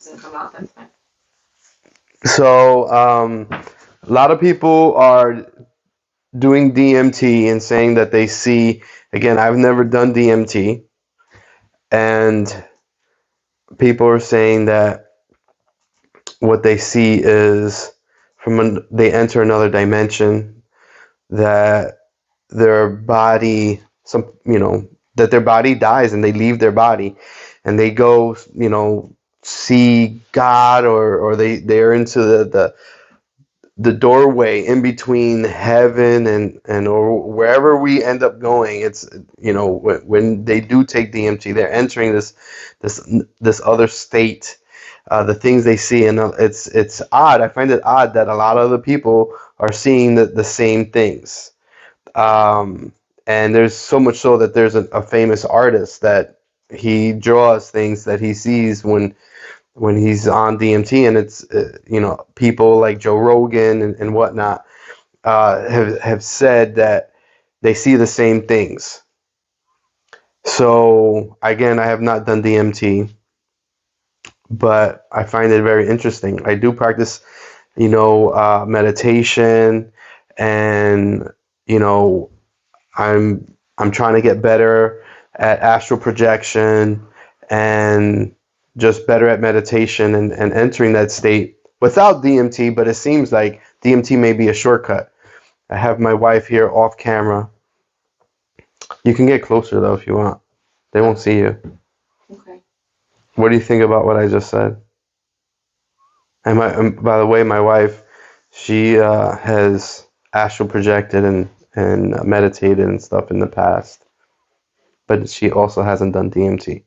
doesn't come out, that's fine. So a lot of people are doing DMT and saying that they see. Again, I've never done DMT, and people are saying that what they see is they enter another dimension, that their body, that their body dies and they leave their body and they go, see God, or they're into the doorway in between heaven and or wherever we end up going. It's, when they do take DMT, they're entering this other state. The things they see, and it's odd. I find it odd that a lot of the people are seeing the same things. And there's so much so that there's a famous artist that he draws things that he sees when he's on DMT, and it's people like Joe Rogan and whatnot have said that they see the same things. So again, I have not done DMT, but I find it very interesting. I do practice, meditation, and I'm trying to get better at astral projection and just better at meditation and entering that state without DMT, but it seems like DMT may be a shortcut. I have my wife here off camera. You can get closer though if you want. They won't see you. Okay. What do you think about what I just said? And by the way, my wife, she has astral projected and meditated and stuff in the past, but she also hasn't done DMT.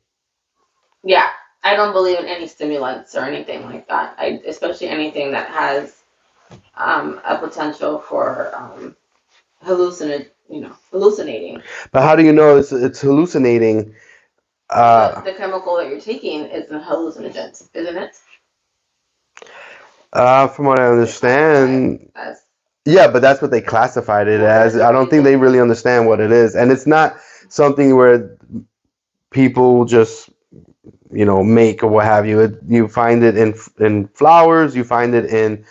Yeah, I don't believe in any stimulants or anything like that. Especially anything that has a potential for hallucinating. But how do you know it's hallucinating? The chemical that you're taking is a hallucinogen, isn't it? From what I understand, yeah, but that's what they classified it as. I don't think they really understand what it is, and it's not something where people just make or what have you. You find it in flowers. You find it in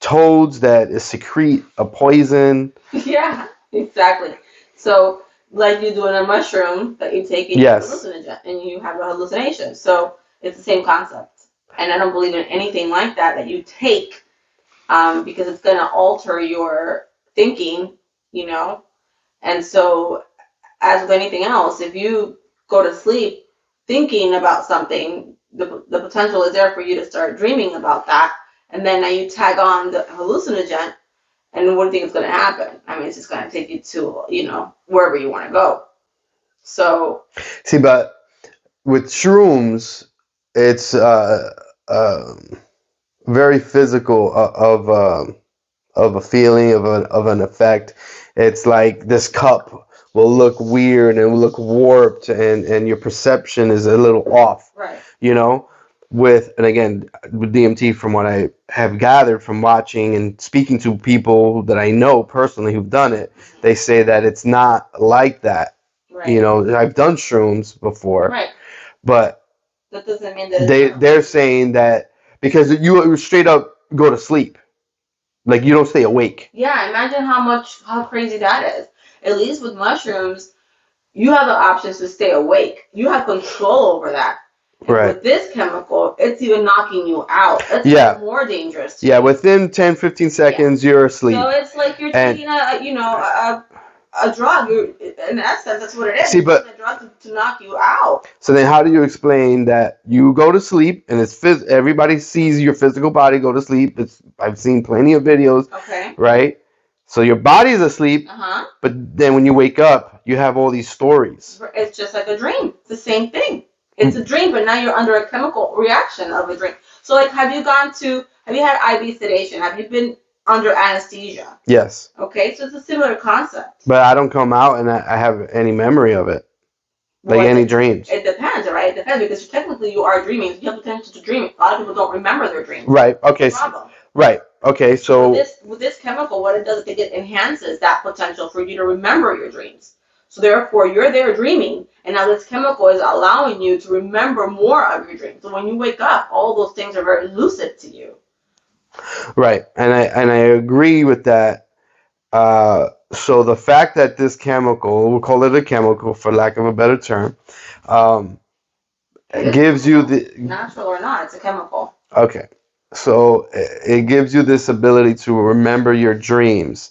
toads that secrete a poison. Yeah, exactly. So, like you do in a mushroom that you take, yes, and you have a hallucination. So it's the same concept. And I don't believe in anything like that you take, because it's going to alter your thinking, And so, as with anything else, if you go to sleep thinking about something, the potential is there for you to start dreaming about that. And then now you tag on the hallucinogen, and what do you think is going to happen? I mean, it's just going to take you to, wherever you want to go. So. See, but with shrooms, it's very physical of a feeling, of an effect. It's like this cup will look weird and will look warped, and your perception is a little off. Right. And again, with DMT, from what I have gathered from watching and speaking to people that I know personally who've done it, they say that it's not like that. Right. I've done shrooms before. Right. But that doesn't mean that they're saying that because you straight up go to sleep, like you don't stay awake. Yeah, imagine how crazy that is. At least with mushrooms, you have the options to stay awake. You have control over that. Right. With this chemical, it's even knocking you out. It's more dangerous. Yeah, within 10, 15 seconds, you're asleep. So it's like you're taking a drug. In essence, that's what it is. See, but a drug to knock you out. So then, how do you explain that you go to sleep and everybody sees your physical body go to sleep? I've seen plenty of videos. Okay. Right. So your body's asleep, but then when you wake up, you have all these stories. It's just like a dream. It's the same thing. It's a dream, but now you're under a chemical reaction of a dream. So, like, have you had IV sedation? Have you been under anesthesia? Yes. Okay, so it's a similar concept. But I don't come out and I have any memory of it. Like any dreams. It depends, right? It depends, because technically you are dreaming. You have the potential to dream. A lot of people don't remember their dreams. Right. Okay. Right. Okay. So with this chemical, what it does is it enhances that potential for you to remember your dreams. So therefore, you're there dreaming, and now this chemical is allowing you to remember more of your dreams. So when you wake up, all those things are very lucid to you. Right, and I agree with that. So the fact that this chemical, we'll call it a chemical for lack of a better term, um, gives you the natural or not, it's a chemical. Okay, so it gives you this ability to remember your dreams.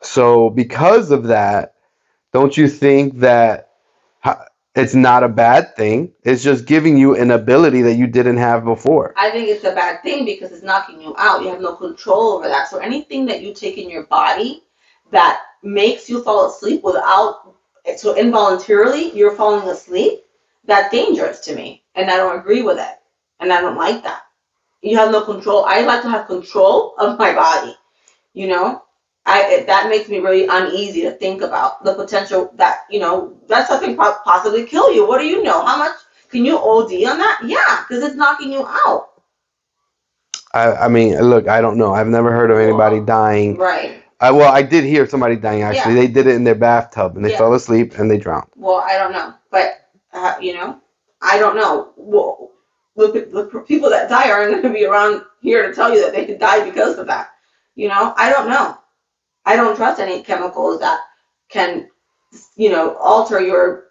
So because of that, don't you think that it's not a bad thing? It's just giving you an ability that you didn't have before. I think it's a bad thing because it's knocking you out. You have no control over that. So anything that you take in your body that makes you fall asleep without, so involuntarily you're falling asleep, that's dangerous to me. And I don't agree with it. And I don't like that. You have no control. I like to have control of my body. You know, that makes me really uneasy to think about the potential that, that something possibly kill you. What do you know? How much can you OD on that? Yeah, because it's knocking you out. I mean, look, I don't know. I've never heard of anybody dying. Right. Well, I did hear somebody dying, actually. Yeah. They did it in their bathtub, and they fell asleep, and they drowned. Well, I don't know. But, I don't know. Well, the people that die aren't going to be around here to tell you that they could die because of that. I don't know. I don't trust any chemicals that can, alter your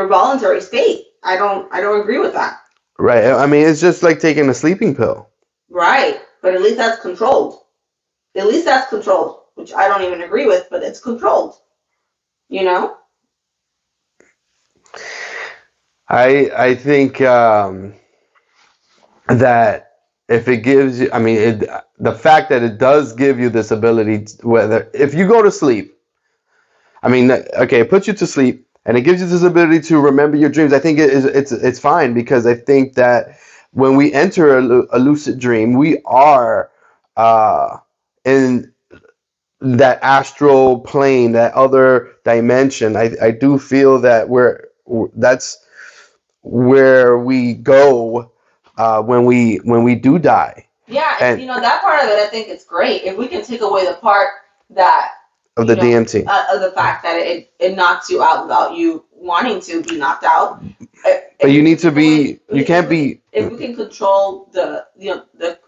voluntary state. I don't agree with that. Right. I mean, it's just like taking a sleeping pill. Right. But at least that's controlled. At least that's controlled, which I don't even agree with, but it's controlled. I think that if it gives you, I mean, the fact that it does give you this ability, whether if you go to sleep, I mean, okay, it puts you to sleep and it gives you this ability to remember your dreams. I think it's fine because I think that when we enter a lucid dream, we are in that astral plane, that other dimension. I do feel that that's where we go when we do die. Yeah, and that part of it, I think it's great. If we can take away the part that of the DMT, of the fact that it knocks you out without you wanting to be knocked out. But you need to be. You can't be. If we can control the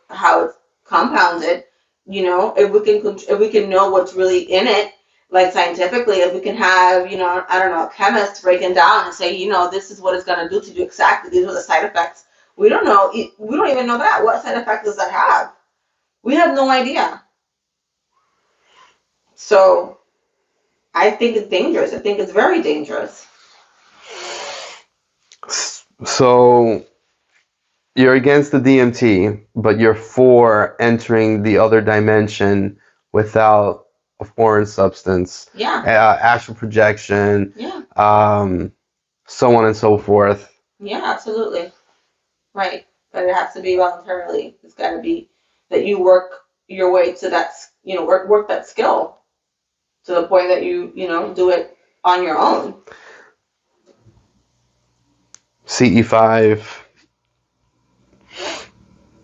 how it's compounded, if we can know what's really in it, like scientifically, if we can have I don't know, chemists breaking down and say this is what it's gonna do to you exactly. These are the side effects. We don't know. We don't even know that. What side effect does that have? We have no idea. So I think it's dangerous. I think it's very dangerous. So you're against the DMT, but you're for entering the other dimension without a foreign substance. Yeah. Astral projection. Yeah. So on and so forth. Yeah, absolutely. Right. But it has to be voluntarily. It's got to be that you work your way to that, work that skill to the point that you do it on your own. CE5,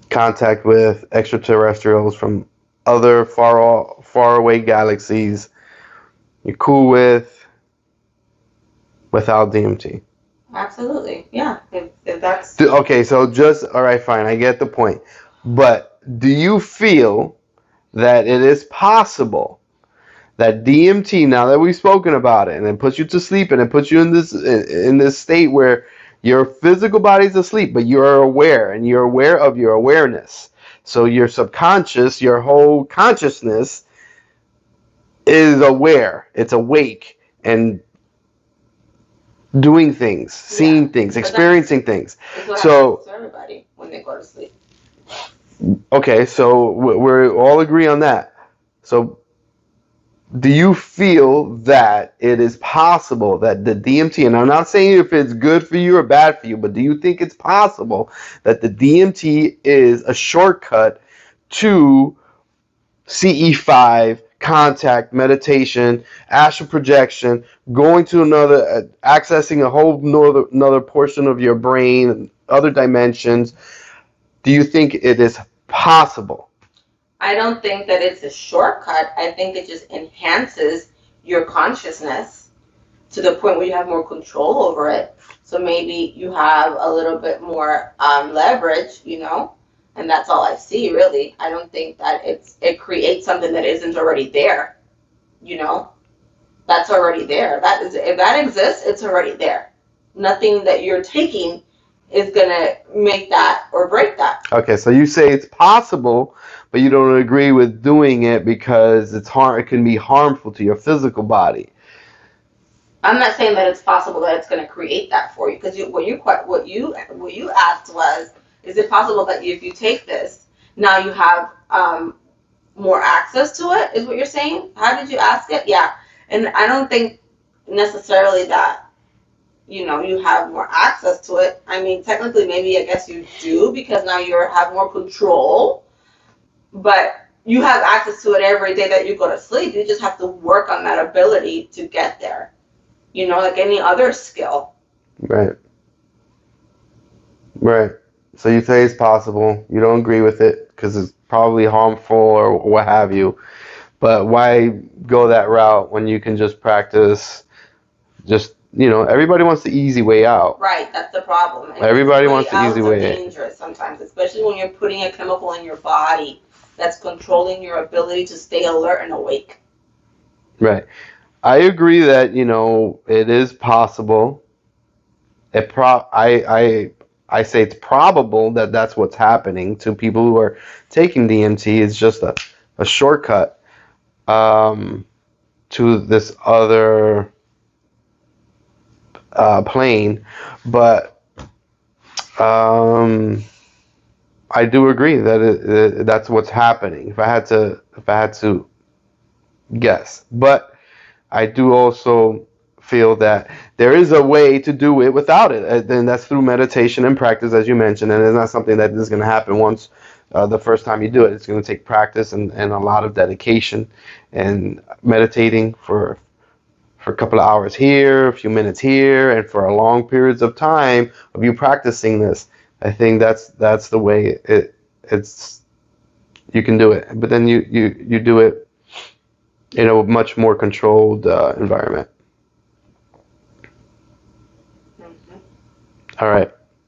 contact with extraterrestrials from other far away galaxies. You're cool without DMT. Absolutely, yeah. If that's okay, so all right, fine. I get the point, but do you feel that it is possible that DMT, now that we've spoken about it, and it puts you to sleep, and it puts you in this state where your physical body's asleep, but you're aware, and you're aware of your awareness. So your subconscious, your whole consciousness is aware. It's awake and doing things, seeing things, experiencing things. So everybody when they go to sleep. Okay, so we all agree on that. So do you feel that it is possible that the DMT, and I'm not saying if it's good for you or bad for you, but do you think it's possible that the DMT is a shortcut to CE5, contact, meditation, astral projection, going to accessing a whole another portion of your brain, other dimensions? Do you think it is possible? I don't think that it's a shortcut. I think it just enhances your consciousness to the point where you have more control over it. So maybe you have a little bit more leverage, and that's all I see really. I don't think that it creates something that isn't already there, you know. That's already there. That is, if that exists, it's already there. Nothing that you're taking is gonna make that or break that. Okay, so you say it's possible, but you don't agree with doing it because it can be harmful to your physical body. I'm not saying that it's possible that it's going to create that for you, because what you asked was, is it possible that if you take this, now you have more access to it? Is what you're saying? How did you ask it? Yeah, and I don't think necessarily that you have more access to it. I mean, technically, maybe I guess you do, because now you have more control, but you have access to it every day that you go to sleep. You just have to work on that ability to get there. Like any other skill. Right. Right. So you say it's possible. You don't agree with it because it's probably harmful or what have you. But why go that route when you can just practice? Just, everybody wants the easy way out. Right, that's the problem. And Everybody wants the easy way. It's dangerous sometimes, especially when you're putting a chemical in your body that's controlling your ability to stay alert and awake. Right. I agree that, it is possible. I say it's probable that that's what's happening to people who are taking DMT. It's just a shortcut to this other plane. But I do agree that that's what's happening. If I had to guess, but I do also feel that there is a way to do it without it, and that's through meditation and practice, as you mentioned. And it's not something that is going to happen once the first time you do it. It's going to take practice and a lot of dedication, and meditating for a couple of hours here, a few minutes here, and for a long periods of time of you practicing this. I think that's the way it's you can do it. But then you do it in a much more controlled environment. Mm-hmm. All right.